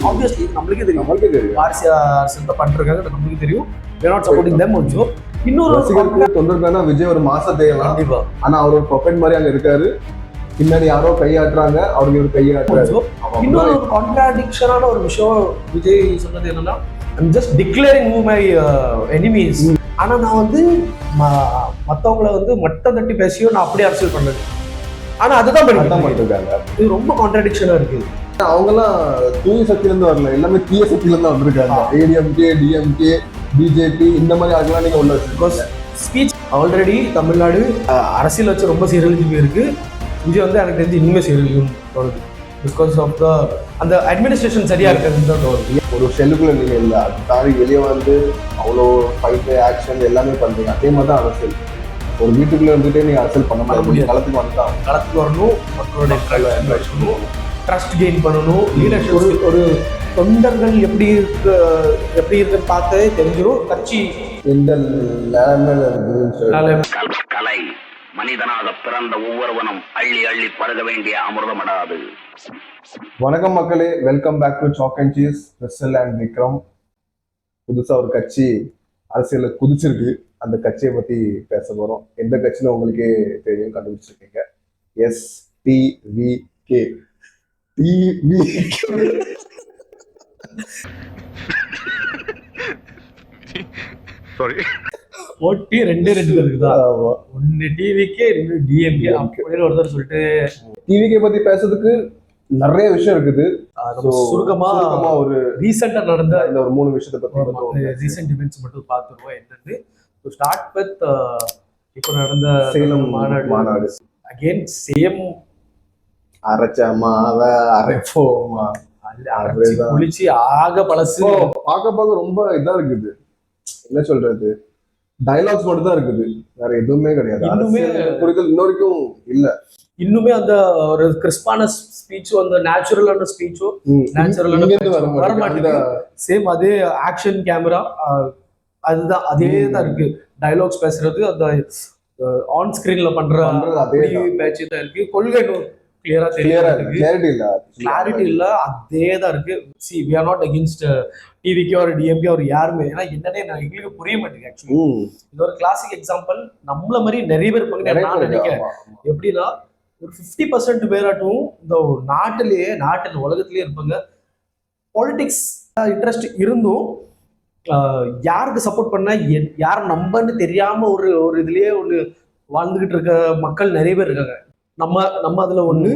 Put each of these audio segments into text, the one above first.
Obviously நம்மளுக்கே தெரியும் வாரிசு அரசியல் பண்றாங்க நம்மளுக்கு தெரியும். we are not supporting them also. இன்னொரு தொண்டர்கான விஜய் ஒரு மாசம் தேவைலாம் கண்டிப்பா. ஆனா அவர் ஒரு ப்ரொஃபைட் மாதிரி அங்க இருக்காரு. பின்னாடி யாரோ கையாட்டுறாங்க, அவருக்கு ஒரு கையாட்டுறாரு. இன்னொரு ஒரு கான்ட்ராடிக்ஷனான ஒரு விஷயம் விஜய் சொன்னது என்னன்னா, I'm just declaring who my enemies. ஆனா நான் வந்து மத்தவங்களை வந்து மட்டம் தட்டி பேசியோ நான் அப்படியே அரசியல் பண்ணது. ஆனா அதுதான் பண்ணிருக்காங்க. இது ரொம்ப கான்ட்ராடிக்ஷனா இருக்கு. அவங்கெல்லாம் தூய சக்தியில இருந்து வரல, எல்லாமே தீய சக்தியில இருந்து வந்திருக்காங்க. ஏடிஎம்கே, டிஎம்கே, பிஜேபி இந்த மாதிரி அதெல்லாம் நீங்க உள்ள பிகாஸ் ஸ்பீச் ஆல்ரெடி தமிழ்நாடு அரசியல் வச்சு ரொம்ப சீரழிஞ்சு போயிருக்கு. விஜய் வந்து எனக்கு தெரிஞ்சு இன்னுமே சீரழியும் தோணுது. பிகாஸ் ஆஃப் த அந்த அட்மினிஸ்ட்ரேஷன் சரியா இருக்கிறது தான் தோணுது. ஒரு செல்லுக்குள்ள நீங்க இல்லை, அது தாண்டி வெளியே வந்து அவ்வளோ ஃபைட்டு ஆக்ஷன் எல்லாமே பண்றீங்க. அதே மாதிரி தான் அரசியல். ஒரு வீட்டுக்குள்ள இருந்துகிட்டே நீங்க அரசியல் பண்ண முடியாது. களத்துக்கு வந்துட்டான், களத்துக்கு வரணும், மக்களோட ட்ரஸ்ட் கெயின் பண்ணணும். லீடர்ஷிப் ஒரு தொண்டர்கள் எப்படி இருக்குன்னு பார்த்து தெரிஞ்சிடும். கட்சி இந்த கலை மனிதனாக பிறந்த ஒவ்வொருவனும் அள்ளி அள்ளி பருக வேண்டிய அமிர்தமடாது. வணக்கம் மக்களே, welcome back to Chalk and Cheese. வெஸ்ஸல் அண்ட் விக்ரம். புதுசா ஒரு கட்சி அரசியல குதிச்சிருக்கு. அந்த கட்சியை பத்தி பேச போறோம். எந்த கட்சின்னு உங்களுக்கே தெரியும், கண்டுபிடிச்சிருக்கீங்க. STVK. சாரி, போட்டி ரெண்டு இருக்குதா? ஒன்னு டிவிக்கே, ரெண்டு டிஎம்கே அப்படின்னு ஒருத்தர் சொல்லிட்டு டிவிக்கே பத்தி பேசுறதுக்கு நிறைய விஷயம் இருக்குது. சுருக்கமா ஒரு ரீசெண்டா நடந்த இந்த ஒரு 3 விஷயத்தை பத்தி ரீசெண்ட் இவெண்ட்ஸ் மட்டும் பார்த்துருவோம். என்னன்னு ஸ்டார்ட் வித் இப்போ நடந்த சேலம் மாநாடு. அகெயின் சேம் அரைச்சாமா அரைப்போமா குளிச்சு ஆக பழசு. பார்க்க ரொம்ப இதா இருக்குது. என்ன சொல்றது, டயலாக்ஸ் மட்டும் தான் இருக்குது, வேற எதுவுமே கிடையாது. இன்னுமே புரிதல் இன்னொருக்கும் இல்ல. இன்னுமே அந்த ஒரு கிறிஸ்பான ஸ்பீச்சோ, அந்த நேச்சுரலான ஸ்பீச்சோ வர மாட்டேங்குது. சேம் அதே ஆக்ஷன் கேமரா, அதுதான் அதே தான் இருக்கு. டயலாக்ஸ் பேசுறது அந்த ஆன் ஸ்கிரீன்ல பண்ற அதே பேச்சு தான் இருக்கு. கொள்கை கிளியரா கிளாரிட்டி இல்ல, அதே தான் இருக்கு. C we are not against டிவிக்கே ஒரு டிஎம்கே ஒரு யாருமே. ஏன்னா என்னன்னே எங்களுக்கு புரிய மாட்டேங்குது. ஆக்சுவலி இது ஒரு கிளாசிக் எக்ஸாம்பிள். நம்மள மாதிரி நிறைய பேர் இருப்பாங்க நான் நினைக்கிறேன். எப்படின்னா ஒரு 50% பேராட்டும் இந்த நாட்டில் உலகத்திலேயே இருப்பாங்க. பாலிடிக்ஸ் இன்ட்ரெஸ்ட் இருந்தும் யாருக்கு சப்போர்ட் பண்ண யார் நம்பன்னு தெரியாம ஒரு இதுலயே ஒண்ணு வாழ்ந்துகிட்டு இருக்க மக்கள் நிறைய பேர் இருக்காங்க. நம்ம அதுல ஒண்ணு.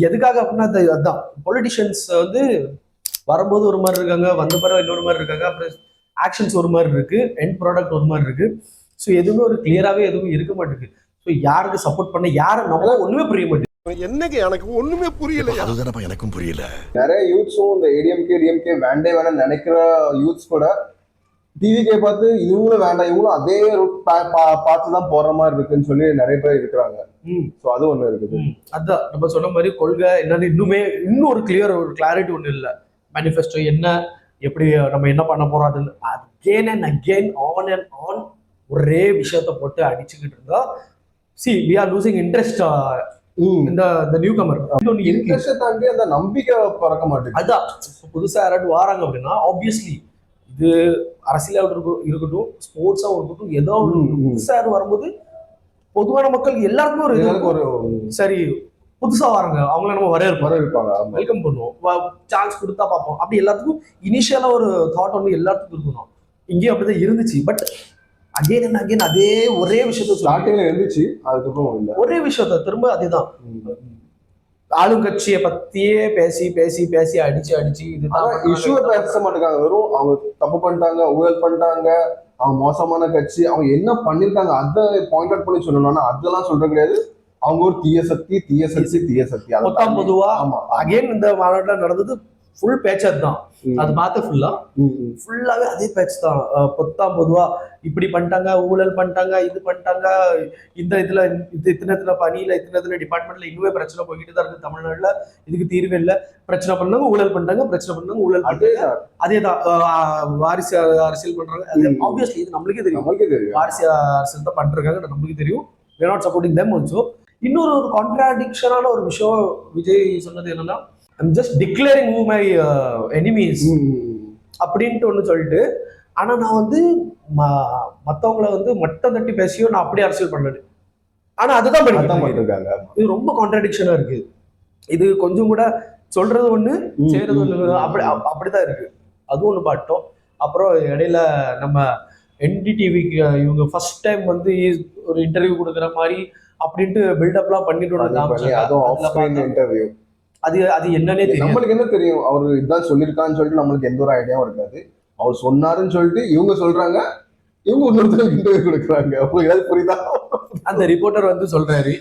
எதுக்காக அப்படின்னா அதுதான் பொலிட்டிஷியன்ஸ் வந்து வரும்போது ஒரு மாதிரி இருக்காங்க, வந்த பிறகு இன்னொரு மாதிரி இருக்காங்க, அப்புறம் ஆக்ஷன்ஸ் ஒரு மாதிரி இருக்கு, எண்ட் ப்ராடக்ட் ஒரு மாதிரி இருக்கு. ஸோ எதுவுமே ஒரு கிளியராகவே எதுவும் இருக்க மாட்டேங்குது. ஸோ யாருக்கு சப்போர்ட் பண்ண யாரை நம்ம ஒண்ணுமே புரிய மாட்டேங்குது. என்னங்க எனக்கு ஒண்ணுமே புரியல. அதுதானப்பா எனக்கும் புரியல. நிறைய யூத்ஸும் இந்த டிஎம்கே வேண்டே வேணாம் நினைக்கிற யூத்ஸ் கூட டிவிக்கே பார்த்து இவங்களும் வேண்டாம், இவங்களும் அதே ரூட் பார்த்து தான் போற மாதிரி இருக்குன்னு சொல்லி நிறைய பேர் இருக்கிறாங்க. ஸோ அது ஒண்ணு இருக்குது. அதான் நம்ம சொன்ன மாதிரி கொள்கை என்னன்னு இன்னும் ஒரு கிளாரிட்டி ஒண்ணு இல்லை. மேனிஃபெஸ்டோ என்ன, எப்படி நம்ம என்ன பண்ண போறோம், அது அகெயின் அண்ட் அகெயின் ஆன் ஒரே விஷயத்த போட்டு அடிச்சுக்கிட்டு இருந்தா we are losing interest இந்த நியூ கமர். இன்ட்ரெஸ்ட் தாண்டி அந்த நம்பிக்கை பறக்க மாட்டேங்குது. அதான் புதுசா யாராவது வராங்க அப்படின்னா ஆப்வியஸ்லி இது அரசியலா இருக்கட்டும், ஸ்போர்ட்ஸா இருக்கட்டும், ஏதோ புதுசா வரும்போது பொதுவான மக்கள் எல்லாருக்குமே ஒரு சரி புதுசா வராங்க, அவங்கள நம்ம வரவேற்பாங்க, வெல்கம் பண்ணுவோம், சான்ஸ் கொடுத்தா பார்ப்போம். அப்படி எல்லாத்துக்கும் இனிஷியலா ஒரு தாட் ஒன்று எல்லாத்துக்கும் இருக்கணும். இங்கேயும் அப்படிதான் இருந்துச்சு. பட் அகெயின் அண்ட் அகெயின் அதே ஒரே விஷயத்த ஸ்டார்டிங்ல இருந்துச்சு, அதுக்கப்புறம் இல்லை ஒரே விஷயத்த திரும்ப அதேதான். ஆளுங்கட்சியை பத்தியே பேசி பேசி பேசி அடிச்சு இதுதான் இஷ்யூ பேச மாட்டேங்காங்க. வெறும் அவங்க தப்பு பண்ணிட்டாங்க, ஊழல் பண்ணிட்டாங்க, அவங்க மோசமான கட்சி, அவங்க என்ன பண்ணிருக்காங்க அதை பாயிண்ட் அவுட் பண்ணி சொல்லணும்னா அதெல்லாம் சொல்றது கிடையாது. அவங்க ஒரு தீய சக்தி மொத்தம் பொதுவா. ஆமா, அகைன் இந்த மாநாட்டுல நடந்தது ஃபுல் பேச்சர் தான். அது பார்த்து ஃபுல்லாவே அதே பேட்ச் தான். பொத்தாம் பொதுவா இப்படி பண்ணிட்டாங்க, ஊழல் பண்ணிட்டாங்க, இது பண்ணிட்டாங்க, இதுல இத்தனை பணியில இத்தனை டிபார்ட்மெண்ட்ல இன்னுமே பிரச்சனை போய்கிட்டு தான் இருக்கு தமிழ்நாடுல. இதுக்கு தீர்வு இல்லை. பிரச்சனை பண்ணாங்க, ஊழல் பண்ணிட்டாங்க, ஊழல் பண்ணாங்க. அதேதான் வாரிசு அரசியல் பண்றாங்க. ஆப்வியஸ்லி இது நம்மளுக்கே தெரியும். வாரிசு அரசியல் தான் பண்றாங்க, நம்மளுக்கு தெரியும். we are not supporting them also. இன்னொரு ஒரு கான்ட்ராடிக்ஷனான ஒரு விஷயம் விஜய் சொன்னது என்னன்னா, I'm just declaring who my enemies அப்படின்ட்டு ஒன்று சொல்லிட்டு, ஆனா நான் வந்து மத்தவங்கள வந்து மட்டம் தட்டி பேசியோ நான் அப்படியே அரசியல் பண்ணது. ஆனா அதுதான் பண்ணிட்டு இருக்காங்க. இது ரொம்ப கான்ட்ராடிக்ஷனா இருக்கு. இது கொஞ்சம் கூட சொல்றது ஒண்ணு செய்யறது ஒண்ணு, அப்படிதான் இருக்கு. அது ஒண்ணு பாட்டோம். அப்புறம் இடையில நம்ம NDTVக்கு இவங்க ஃபர்ஸ்ட் டைம் வந்து ஒரு இன்டர்வியூ கொடுக்குற மாதிரி அப்படின்ட்டு பில்டப்லாம் பண்ணிட்டு இன்டர்வியூ. அது அது என்னன்னே தெரியும். நம்மளுக்கு என்ன தெரியும் அவரு இதான் சொல்லியிருக்கான்னு சொல்லிட்டு நம்மளுக்கு எந்த ஒரு ஐடியாவும் இருக்காது. அவர் சொன்னாருன்னு சொல்லிட்டு இவங்க சொல்றாங்க, இவங்க ஒருத்தருக்கு இன்டர்வியூ கொடுக்குறாங்க. உங்களுக்கு ஏதாவது புரியுதா? அந்த ரிப்போர்ட்டர் வந்து சொல்றாரு,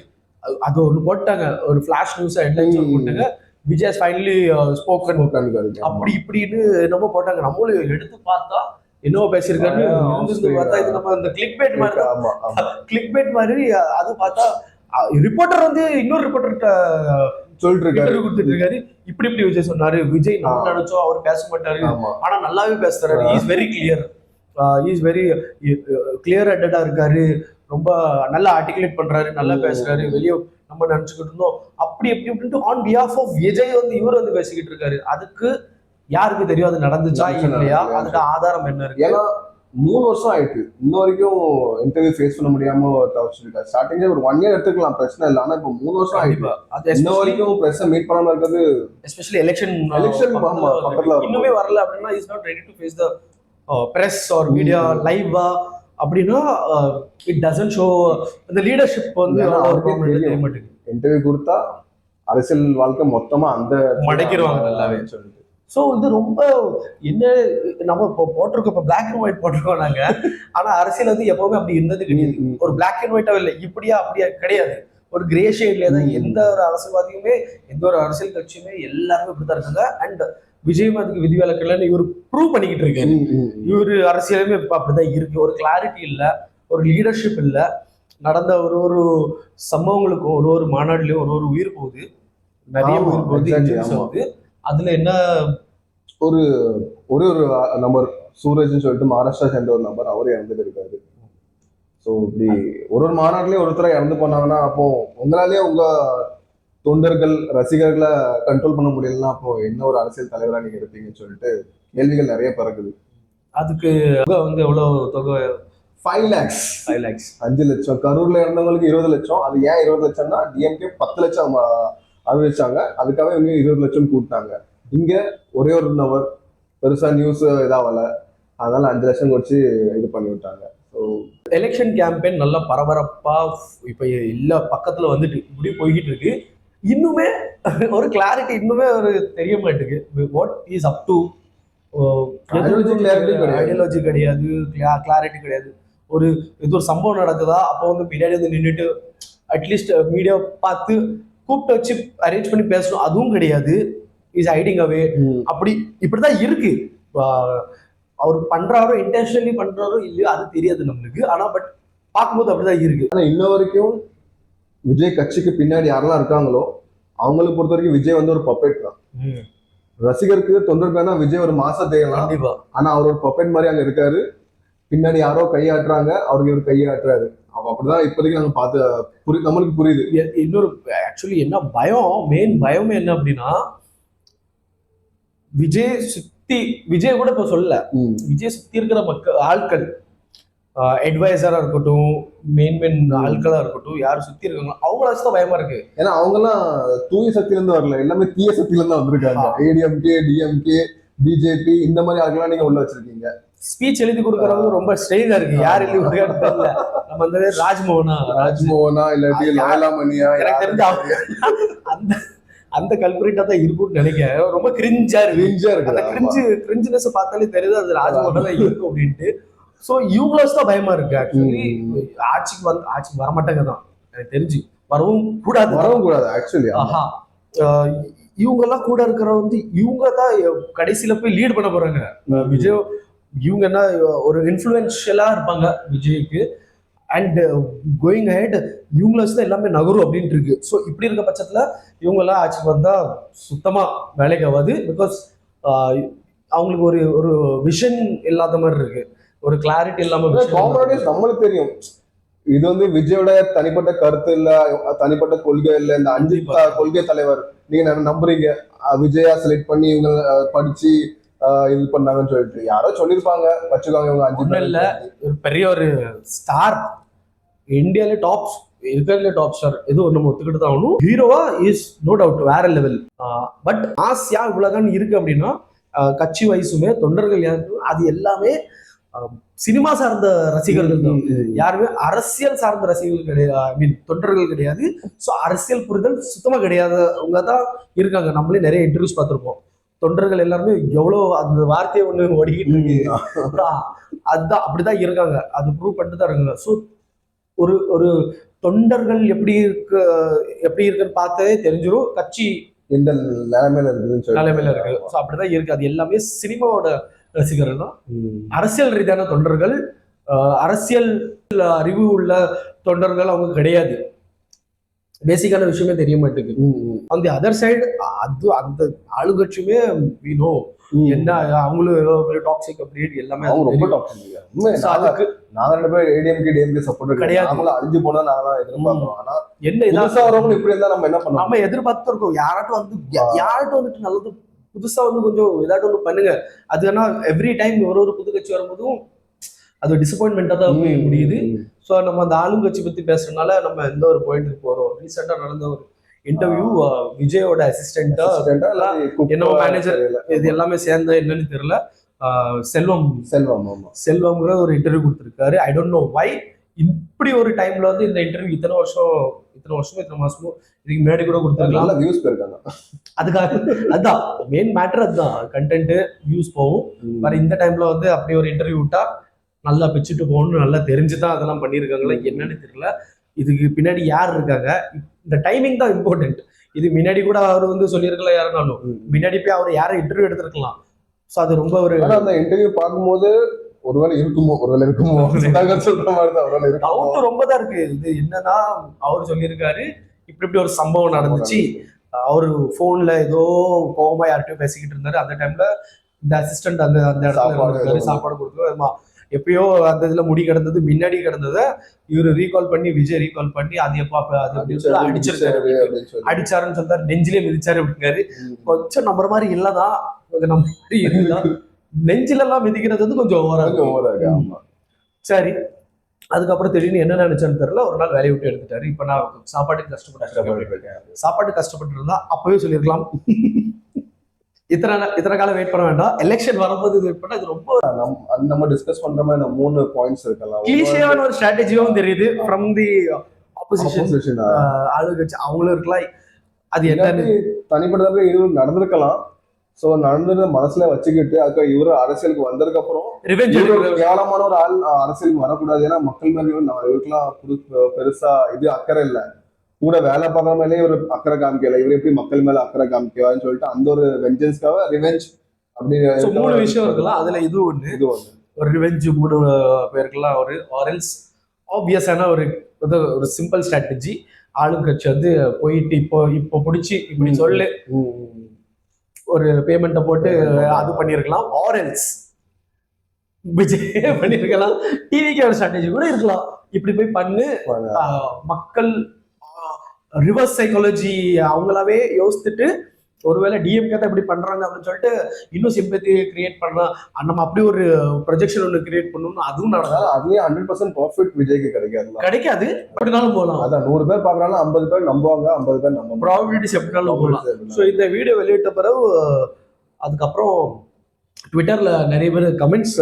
அது ஒன்று போட்டாங்க, ஒரு ஃபிளாஷ் நியூஸ் ஹெட்லைன்ஸ் போட்டாங்க, விஜய் ஃபைனலி ஸ்போக்கன் அப்படி இப்படின்னு என்னமோ போட்டாங்க. நம்மளும் எடுத்து பார்த்தா என்னவோ பேசியிருக்காரு. பார்த்தா இது நம்ம இந்த கிளிக் பேட் மாதிரி அது பார்த்தா ரிப்போர்ட்டர் வந்து இன்னொரு ரிப்போர்ட்டர்கிட்ட சொல்லிட்டு இருக்காரு, இப்படி இப்படி விஜய் சொன்னாரு, விஜய் நம்ம நினைச்சோம் அவர் பேச மாட்டாரு, ஆனா நல்லாவே பேசுறாரு, is very clear, is very clear ஹெட்டடா இருக்காரு, ரொம்ப நல்லா ஆர்டிகுலேட் பண்றாரு, நல்லா பேசுறாரு, வெளியே நம்ம நினைச்சுக்கிட்டு இருந்தோம் அப்படி எப்படி இப்படின்ட்டு ஆன் பிஹாஃப் ஆஃப் விஜய் வந்து இவர் வந்து பேசிக்கிட்டு இருக்காரு. அதுக்கு யாருக்கு தெரியும் அது நடந்துச்சா இல்லையா, அதுக்கு ஆதாரம் என்ன இருக்கு? ஏன்னா 3 வருஷம் ஆயிட்டு இன்ன வரைக்கும் இன்டர்வியூ ஃபேஸ் பண்ண முடியாம தவிச்சிருக்காரு. ஸ்டார்டிங்ல ஒரு 1 இயர் எடுத்துக்கலாம், பிரச்சனை இல்லை. ஆனா இப்போ 3 வருஷம் ஆயிட்டு இன்ன வரைக்கும் பிரஸ் மீட் பண்ணாம இருக்கிறது, எஸ்பெஷலி எலெக்ஷன் பக்கத்துல இன்னுமே வரல அப்படின்னா is not ready to face the press or media லைவா அப்படின்னா இட் டசன்ட் ஷோ அந்த லீடர்ஷிப் வந்து இன்டர்வியூ கொடுத்தா அரசியல் வாழ்க்கை மொத்தமா அந்த மடக்கிடுவாங்க நல்லாவே சொல்லிட்டு. ஸோ இது ரொம்ப என்ன நம்ம இப்போ போட்டிருக்கோம், இப்போ பிளாக் அண்ட் ஒயிட் போட்டிருக்கோம் நாங்க. ஆனா அரசியல் வந்து எப்பவுமே அப்படி இருந்தது கிடையாது. ஒரு பிளாக் அண்ட் ஒயிட்டா இல்லை, இப்படியா அப்படியா கிடையாது, ஒரு கிரே ஷேட்லேயே தான் எந்த ஒரு அரசியல்வாதியுமே எந்த ஒரு அரசியல் கட்சியுமே எல்லாருமே இப்படிதான் இருக்காங்க. அண்ட் விஜய் அதுக்கு விதிவிலக்கு இல்லைன்னு இவர் ப்ரூவ் பண்ணிக்கிட்டு இருக்காரு. இவரு அரசியலுமே இப்போ அப்படிதான் இருக்கு. ஒரு கிளாரிட்டி இல்லை, ஒரு லீடர்ஷிப் இல்லை. நடந்த ஒரு சம்பவங்களுக்கும் ஒரு மாநாடுலயும் ஒரு உயிர் போகுது, நிறைய உயிர் போகுது. அதுல என்ன ஒரு நம்பர் சூரஜ்னு சொல்லிட்டு மகாராஷ்டிரா சேர்ந்த ஒரு நபர், அவரே இறந்துட்டு இருக்காரு. ஸோ இப்படி ஒரு மாநாட்டிலேயே ஒருத்தரை இறந்து போனாங்கன்னா அப்போ உங்களாலேயே உங்க தொண்டர்கள் ரசிகர்களை கண்ட்ரோல் பண்ண முடியலன்னா அப்போ என்ன ஒரு அரசியல் தலைவராக நீங்க இருப்பீங்கன்னு சொல்லிட்டு கேள்விகள் நிறைய பறக்குது. அதுக்கு வந்து எவ்வளவு தொகை? 5 lakhs 5 லட்சம். கரூர்ல இருந்தவங்களுக்கு 20 லட்சம். அது ஏன் 20 லட்சம்னா டிஎம்கே 10 லட்சம் அறிவிச்சாங்க, அதுக்காக இவங்க 20 லட்சம் கூட்டாங்க. இங்க ஒரே ஒரு நபர் பெருசா நியூஸ் இதாகல, அதனால 5 லட்சம் வச்சு இது பண்ணி விட்டாங்க. ஸோ எலெக்ஷன் கேம்பெயின் நல்லா பரபரப்பா இப்ப எல்லா பக்கத்துல வந்துட்டு இப்படி போய்கிட்டு இருக்கு. இன்னுமே ஒரு கிளாரிட்டி இன்னுமே ஒரு தெரிய மாட்டேங்குது. What is up to ideology கிடையாது, கிளாரிட்டி கிடையாது. இது ஒரு சம்பவம் நடக்குதா, அப்போ வந்து பின்னாடி வந்து நின்றுட்டு அட்லீஸ்ட் மீடியா பார்த்து கூப்பிட்டு வச்சு அரேஞ்ச் பண்ணி பேசணும், அதுவும் கிடையாது. இஸ் ஹைடிங் அவே. அப்படி இப்படிதான் இருக்கு. அவர் பண்றாரோ இன்டென்ஷனலி பண்றாரோ இல்லையோ அது தெரியாது நம்மளுக்கு. ஆனா பட் பார்க்கும்போது அப்படிதான் இருக்கு. ஆனா இன்ன வரைக்கும் விஜய் கட்சிக்கு பின்னாடி யாரெல்லாம் இருக்காங்களோ அவங்களுக்கு பொறுத்த வரைக்கும் விஜய் வந்து ஒரு பப்பெட் தான். ரசிகருக்கு தொண்டருக்கான விஜய் ஒரு மாச தேயலாம், ஆனா அவர் ஒரு பப்பெட் மாதிரி அங்க இருக்காரு. பின்னாடி யாரோ கையாட்டுறாங்க, அவருக்கு இவர் கையாட்டுறாரு. அப்படிதான் இப்போதைக்கு நாங்க பார்த்து நம்மளுக்கு புரியுது. இன்னொரு ஆக்சுவலி என்ன பயம், மெயின் பயமே என்ன அப்படின்னா, விஜய் கூட இப்ப சொல்ல, விஜய் சுத்தி இருக்கிற ஆட்கள் அட்வைசரா இருக்கட்டும், மெயின் ஆட்களா இருக்கட்டும், யாரும் சுத்தி இருக்காங்க அவங்கள வச்சுதான் பயமா இருக்கு. ஏன்னா அவங்க எல்லாம் தூய சக்தியில இருந்து வரல, எல்லாமே தீய சக்தியில இருந்து வந்திருக்காங்க. ஏடிஎம்கே, டிஎம்கே, பிஜேபி இந்த மாதிரி ஆட்கள்லாம் நீங்க உள்ள வச்சிருக்கீங்க. ஸ்பீச் எழுதி கொடுக்கறவங்க ரொம்ப ஸ்ட்ரெயினா இருக்கு. யார் எழுதி கொடுக்கறது தெரியல. நம்ம அந்த ராஜ்மோகனா இல்லாட்டி லாலாமணியா, எனக்கு தெரிஞ்ச அந்த கல்பரேட்டா தான் இருக்கும்னு நினைக்கிறேன். ரொம்ப கிரிஞ்சா இருக்கு. அந்த கிரிஞ்சினஸ் பார்த்தாலே தெரியுது அது ராஜ்மோகனா தான் இருக்கும் அப்படின்ட்டு. ஸோ இவங்கள தான் பயமா இருக்கு. ஆக்சுவலி ஆட்சிக்கு வரமாட்டாங்க தான் எனக்கு தெரிஞ்சு, வரவும் கூடாது ஆக்சுவலி. இவங்க எல்லாம் கூட இருக்கிற வந்து இவங்க தான் கடைசியில போய் லீட் பண்ண போறாங்க விஜய். இவங்க என்ன ஒரு இன்ஃப்ளூயன்ஷியலா இருப்பாங்க விஜய்க்கு. அண்ட் கோயிங் ஹெட் இவங்கள வச்சுதான் எல்லாமே நகரும் அப்படின்ட்டு இருக்கு. ஸோ இப்படி இருக்க பட்சத்துல இவங்க எல்லாம் ஆட்சிக்கு வந்தா சுத்தமா வேலைக்கு ஆகாது. பிகாஸ் அவங்களுக்கு ஒரு விஷன் இல்லாத மாதிரி இருக்கு, ஒரு கிளாரிட்டி இல்லாம. நம்மளுக்கு தெரியும் இது வந்து விஜயோட தனிப்பட்ட கருத்து இல்ல, தனிப்பட்ட கொள்கை இல்ல. இந்த 5 கொள்கை தலைவர் நீங்க நம்புறீங்க விஜயா செலக்ட் பண்ணி இவங்க படிச்சு இது பண்ணாங்கன்னு சொல்லிட்டு யாரோ சொல்லிருப்பாங்க வச்சுக்காங்க. இவங்க 5 பேர் இல்ல, ஒரு பெரிய ஒரு ஸ்டார், இந்தியால டாப் இருக்கிறதுல டாப் ஸ்டார், இது நம்ம ஒத்துக்கிட்டு தான் ஆகணும். ஹீரோவா இஸ் நோ டவுட் வேற லெவல். பட் ஆசியா இவ்வளவுதான் இருக்கு அப்படின்னா கட்சி வயசுமே தொண்டர்கள் யாருக்கு அது எல்லாமே சினிமா சார்ந்த ரசிகர்கள் தான். யாருமே அரசியல் சார்ந்த ரசிகர்கள் கிடையாது, ஐ மீன் தொண்டர்கள் கிடையாது. ஸோ அரசியல் புரிதல் சுத்தமா கிடையாதவங்க தான் இருக்காங்க. நம்மளே நிறைய இன்டர்வியூஸ் பார்த்திருப்போம். தொண்டர்கள் எல்லாருமே எவ்வளவு அந்த வார்த்தையை ஒண்ணு ஓடிக்கிட்டு இருக்கு, அதுதான் அப்படிதான் இருக்காங்க. அது ப்ரூவ் பண்ணிட்டு தான் இருக்காங்க. ஸோ ஒரு ஒரு தொண்டர்கள் எப்படி இருக்குன்னு பார்த்தே தெரிஞ்சிடும் கட்சி எந்த நிலைமையில இருக்கு. ஸோ அப்படிதான் இருக்கு. அது எல்லாமே சினிமாவோட ரசிகர்கள் தான். அரசியல் ரீதியான தொண்டர்கள், அரசியல் அறிவு உள்ள தொண்டர்கள் அவங்க கிடையாது. பேசிக்கான விஷயமே தெரிய மாட்டேங்குது. அந்த அதர் சைடு அது அந்த ஆளுங்கட்சியுமே என்ன அவங்களும் டாக்ஸிக் அப்படி எல்லாமே ரொம்ப டாக்ஸிக். நாங்க 2 பேர் ஏடிஎம்கே டிஎம்கே சப்போர்ட் கிடையாது. அவங்கள அழிஞ்சு போனா நாங்க எதிர்பார்க்கிறோம். ஆனா என்ன இதாசவரவங்க இப்படி இருந்தா நம்ம என்ன பண்ணுவோம்? நம்ம எதிர்பார்த்து இருக்கோம். யாராட்டும் வந்துட்டு நல்லது புதுசா வந்து கொஞ்சம் ஏதாட்டும் ஒன்று பண்ணுங்க. அது ஏன்னா எவ்ரி டைம் ஒரு புது கட்சி வரும்போதும் அது டிசப்பாயின்மெண்டா தான் முடியுது. ஸோ நம்ம அந்த ஆளுங்கட்சி பத்தி பேசுறதுனால நம்ம எந்த ஒரு பாயிண்ட்டுக்கு போறோம். ரீசெண்டா நடந்த ஒரு இன்டர்வியூ விஜயோட அசிஸ்டண்டா என்னோட மேனேஜர் இது எல்லாமே சேர்ந்த என்னன்னு தெரியல, செல்வம்ங்கிற ஒரு இன்டர்வியூ கொடுத்துருக்காரு. ஐ டோன்ட் நோ வை இப்படி ஒரு டைம்ல வந்து இந்த இன்டர்வியூ இத்தனை மாசமும் இதுக்கு முன்னாடி கூட கொடுத்துருக்கலாம். வியூஸ் போயிருக்காங்க. அதுக்காக அதுதான் மெயின் மேட்டர், அதுதான் கண்டென்ட் வியூஸ் போகும். வேற இந்த டைம்ல வந்து அப்படி ஒரு இன்டர்வியூ விட்டா நல்லா பிச்சுட்டு போகணும்னு நல்லா தெரிஞ்சுதான் அதெல்லாம் பண்ணியிருக்காங்களா என்னன்னு தெரியல. இதுக்கு பின்னாடி யார் இருக்காங்க, இந்த டைமிங் தான் இம்பார்ட்டன்ட். இது முன்னாடி கூட அவர் வந்து சொல்லியிருக்கலாம், யாருனாலும் முன்னாடி போய் அவர் யாரை இன்டர்வியூ எடுத்திருக்கலாம். ஸோ அது ரொம்ப ஒரு அந்த இன்டர்வியூ பார்க்கும்போது ஒருவேளை இருக்குமோ சொல்ற மாதிரி தான் டவுட் ரொம்ப தான் இருக்கு. இது என்னன்னா அவர் சொல்லியிருக்காரு இப்படி ஒரு சம்பவம் நடந்துச்சு, அவரு போன்ல ஏதோ கோவமா யார்கிட்டயும் பேசிக்கிட்டு இருந்தாரு. அந்த டைம்ல இந்த அசிஸ்டன்ட் அந்த இடத்துல சாப்பாடு கொடுத்து எப்பயோ அந்த இதுல முடி கிடந்தது முன்னாடி கிடந்ததை இவரு விஜய் ரீகால் பண்ணி அது எப்போ அடிச்சாருன்னு சொல்றாரு, நெஞ்சிலே மிதிச்சாரு அப்படிங்காரு. கொஞ்சம் நம்புற மாதிரி இல்லதான், கொஞ்சம் நம்ம இருந்தா நெஞ்சில எல்லாம் மிதிக்கிறது வந்து கொஞ்சம் ஓவரா. சரி, அதுக்கப்புறம் திடீர்னு என்ன நினைச்சான்னு தெரியல, ஒரு நாள் வேலையை விட்டு எடுத்துட்டாரு. இப்ப நான் சாப்பாட்டுக்கு கஷ்டப்பட்டு இருந்தா அப்பவே சொல்லியிருக்கலாம் இத்தனை காலம் வெயிட் பண்ண வேண்டாம், எலெக்ஷன் வரும்போது வெயிட் பண்ணா இது ரொம்ப நம்ம டிஸ்கஸ் பண்ற மாதிரி 3 பாயிண்ட்ஸ் இருக்கலாம். கிளிஷேவான ஒரு ஸ்ட்ராட்டஜியும் தெரியுது ஃப்ரம் தி ஆப்போசிஷன் ஆளுங்கட்சி அவங்களும் இருக்கலாம். அது என்னன்னு தனிப்பட்ட இது நடந்திருக்கலாம். சோ நடந்தது மனசுல வச்சுக்கிட்டு அதுக்கு இவரு அரசியலுக்கு வந்ததுக்கு அப்புறம் கேவலமான ஒரு ஆள் அரசியலுக்கு வரக்கூடாது. ஏன்னா மக்கள் மேலே இவருக்கெல்லாம் பெருசா இது அக்கறை இல்லை, கூட வேலை பார்க்குற மேலேயே ஒரு அக்கறை காமிக்கல. இவரு எப்படி மக்கள் மேல அக்கறை காமிக்கவான்னு சொல்லிட்டு அந்த ஒரு வெஞ்சன்ஸ்க்காக ரிவெஞ்ச் அப்படின்னு 3 விஷயம் இருக்கலாம். அதுல இது ஒண்ணு ஒரு ரிவெஞ்ச் 3 பேருக்குலாம் ஒரு ஆரல்ஸ் ஆப்வியஸான ஒரு சிம்பிள் ஸ்ட்ராட்டஜி. ஆளுங்கட்சி வந்து போயிட்டு இப்போ பிடிச்சி இப்படி சொல்லு ஒரு பேமெண்ட்டை போட்டு அது பண்ணிருக்கலாம், ஆரல்ஸ் விஜய் பண்ணிருக்கலாம். டிவிக்கு ஒரு ஸ்ட்ராட்டஜி கூட இருக்கலாம், இப்படி போய் பண்ணு மக்கள் ரிவர்ஸ் சைக்காலஜி அவங்களாவே யோசிச்சுட்டு ஒருவேளை டிஎம்கே தான் இப்படி பண்றாங்க அப்படின்னு சொல்லிட்டு இன்னும் சிம்பத்தி கிரியேட் பண்ணலாம், நம்ம அப்படி ஒரு ப்ரொஜெக்ஷன் ஒன்று கிரியேட் பண்ணணும்னு அதுவும் நடக்காது. அதுலயே 100% ப்ராஃபிட் விஜய்க்கு கிடைக்காது. எப்படினாலும் போகலாம். அதான் 100 பேர் பாக்குறாங்க, 50 பேர் நம்புவாங்க, 50 பேர் நம்ப ப்ராபபிலிட்டிஸ் எப்படினாலும் போகலாம். ஸோ இந்த வீடியோ வெளியிட்ட பிறகு அதுக்கப்புறம் ட்விட்டர்ல நிறைய பேர் கமெண்ட்ஸ்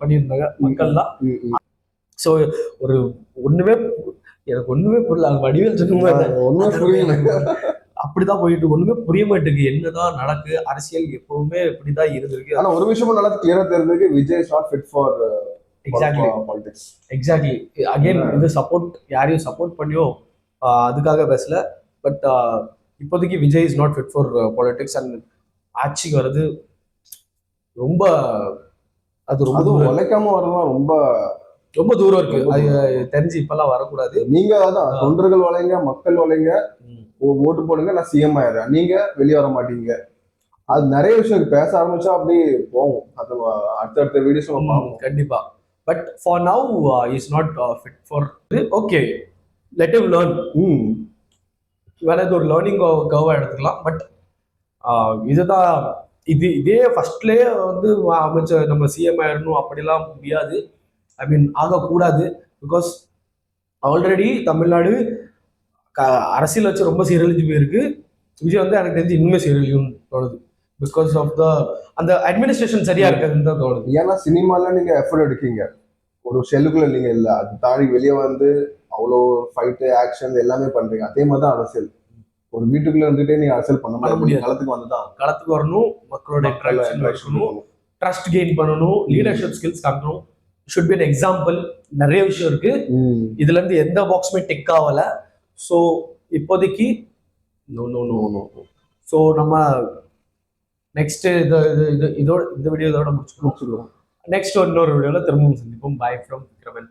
பண்ணியிருந்தாங்க மக்கள்லாம். ஸோ எனக்கு ஒண்ணுமே புரியல, வடிவேல் சொன்ன அப்படிதான் போயிட்டு ஒண்ணுமே புரிய மாட்டேங்குது, என்னதான் நடக்கு அரசியல் எப்பவுமே இப்படிதான் இருந்திருக்கு. ஆனா ஒரு விஷயமும் நல்லா கிளியரா தெரிஞ்சிருக்கு, Vijay is not fit for politics. Exactly. Again இந்த யாரையும் சப்போர்ட் பண்ணியோ அதுக்காக பேசல. பட் இப்போதைக்கு Vijay is not fit for politics. And ஆட்சிக்கு வர்றது ரொம்ப உழைக்காம வரலாம், ரொம்ப தூரம் இருக்கு. அது தெரிஞ்சு இப்பெல்லாம் வரக்கூடாது. நீங்க அதான் தொண்டர்கள் வளைங்க, மக்கள் வளைங்க, ஓட்டு போடுங்க, நான் சிஎம் ஆயிடுறேன், நீங்க வெளியே வர மாட்டீங்க. அது நிறைய விஷயம் பேச ஆரம்பிச்சா அப்படி போகும். அது அடுத்தடுத்த வீடியோஸ் கண்டிப்பா. But for now is not fit for okay let him learn. வேற ஏதோ ஒரு லேர்னிங் கர்வாக எடுத்துக்கலாம். பட் இதுதான் இதே ஃபர்ஸ்ட்லேயே வந்து அமைச்சர் நம்ம சிஎம் ஆயிடணும் அப்படிலாம் முடியாது. ஐ மீன் ஆகக்கூடாது. பிகாஸ் ஆல்ரெடி தமிழ்நாடு அரசியல் வச்சு ரொம்ப சீரழிஞ்சு போயிருக்கு. விஜய் வந்து எனக்கு தெரிஞ்சு இன்னுமே சீரழியும் தோணுது. பிகாஸ் ஆஃப் அந்த அட்மினிஸ்ட்ரேஷன் சரியா இருக்காதுன்னு தான் தோணுது. ஏன்னா சினிமால நீங்க எஃபர்ட் எடுக்கீங்க, ஒரு ஷெல்லுக்குள்ள நீங்க இல்ல, அது தாண்டி வெளியே வந்து அவ்வளோ ஃபைட்டு ஆக்ஷன் எல்லாமே பண்றீங்க. அதே மாதிரி தான் அரசியல். ஒரு வீட்டுக்குள்ள இருந்துட்டே நீங்க அரசியல் பண்ண முடியாது. களத்துக்கு வந்துதான் களத்துக்கு வரணும், மக்களோட இன்டராக்ஷன் இருக்கணும், ட்ரஸ்ட் கெயின் பண்ணணும், லீடர்ஷிப் ஸ்கில்ஸ் காட்டணும். Should be an example. நிறைய விஷயம் இருக்கு. இதுல இருந்து எந்த பாக்ஸுமே டிக் ஆகல. ஸோ இப்போதைக்கு ஸோ நம்ம நெக்ஸ்ட் இதோட இந்த வீடியோ இதோட முடிச்சுக்கணும். நெக்ஸ்ட் இன்னொரு வீடியோல திரும்பவும் சந்திப்போம். By from Vikram.